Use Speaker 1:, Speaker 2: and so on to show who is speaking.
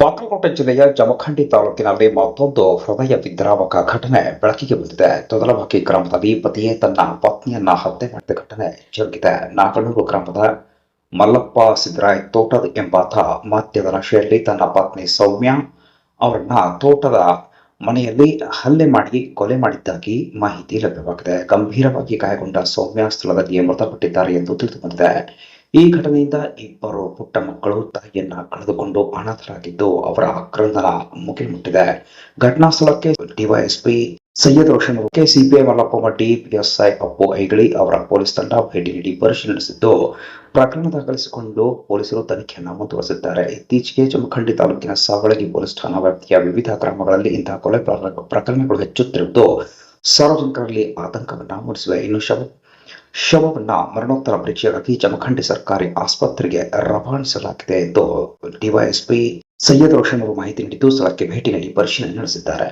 Speaker 1: ಬಾಗಲಕೋಟೆ ಜಿಲ್ಲೆಯ ಜಮಖಂಡಿ ತಾಲೂಕಿನಲ್ಲಿ ಮತ್ತೊಂದು ಹೃದಯ ವಿದ್ರಾವಕ ಘಟನೆ ಬೆಳಕಿಗೆ ಬಂದಿದೆ. ತೊದಲವಾಕಿ ಗ್ರಾಮದಲ್ಲಿ ಪತಿಯೇ ತನ್ನ ಪತ್ನಿಯನ್ನ ಹತ್ಯೆ ಮಾಡಿದ ಘಟನೆ ಜರುಗಿದೆ. ನಾಗನೂರು ಗ್ರಾಮದ ಮಲ್ಲಪ್ಪ ಸಿದ್ದರಾಯ್ ತೋಟದ ಎಂಬಾತ ಮದ್ಯದ ನಶೆಯಲ್ಲಿ ತನ್ನ ಪತ್ನಿ ಸೌಮ್ಯ ಅವರನ್ನ ತೋಟದ ಮನೆಯಲ್ಲಿ ಹಲ್ಲೆ ಮಾಡಿ ಕೊಲೆ ಮಾಡಿದ್ದಾಗಿ ಮಾಹಿತಿ ಲಭ್ಯವಾಗಿದೆ. ಗಂಭೀರವಾಗಿ ಗಾಯಗೊಂಡ ಸೌಮ್ಯ ಸ್ಥಳದಲ್ಲಿಯೇ ಮೃತಪಟ್ಟಿದ್ದಾರೆ ಎಂದು ತಿಳಿದುಬಂದಿದೆ. ಈ ಘಟನೆಯಿಂದ ಇಬ್ಬರು ಪುಟ್ಟ ಮಕ್ಕಳು ತಾಯಿಯನ್ನ ಕಳೆದುಕೊಂಡು ಅನಾಥರಾಗಿದ್ದು ಅವರ ಆಕ್ರಂದನ ಮುಗಿಲು ಘಟನಾ ಸ್ಥಳಕ್ಕೆ DYSP Syed Roshan CPI Mallappa Maddi, PSI Appu Aigali ಅವರ ಪೊಲೀಸ್ ತಂಡ ಭೇಟಿ ನೀಡಿ ಪರಿಶೀಲನೆ ನಡೆಸಿದ್ದು ಪ್ರಕರಣ ದಾಖಲಿಸಿಕೊಂಡು ಪೊಲೀಸರು ತನಿಖೆಯನ್ನು ಮುಂದುವರೆಸಿದ್ದಾರೆ. ಇತ್ತೀಚೆಗೆ ಜಮಖಂಡಿ ತಾಲೂಕಿನ ಸಾವಳಗಿ ಪೊಲೀಸ್ ಠಾಣಾ ವ್ಯಾಪ್ತಿಯ ವಿವಿಧ ಗ್ರಾಮಗಳಲ್ಲಿ ಇಂತಹ ಕೊಲೆ ಪ್ರಕರಣಗಳು ಹೆಚ್ಚುತ್ತಿರುವುದು ಸಾರ್ವಜನಿಕರಲ್ಲಿ ಆತಂಕವನ್ನ ಮೂಡಿಸಿವೆ. ಇನ್ನು ಶವವನ್ನ ಮರಣೋತ್ತರ ಪರೀಕ್ಷೆಗಾಗಿ ಜಮಖಂಡಿ ಸರ್ಕಾರಿ ಆಸ್ಪತ್ರೆಗೆ ರವಾನಿಸಲಾಗಿದೆ ಎಂದು ಡಿವೈಎಸ್ಪಿ ಸೈಯದ್ ರೋಷನ್ ಅವರು ಮಾಹಿತಿ ನೀಡಿದ್ದು ಸ್ಥಳಕ್ಕೆ ಭೇಟಿ ನೀಡಿ ಪರಿಶೀಲನೆ ನಡೆಸಿದ್ದಾರೆ.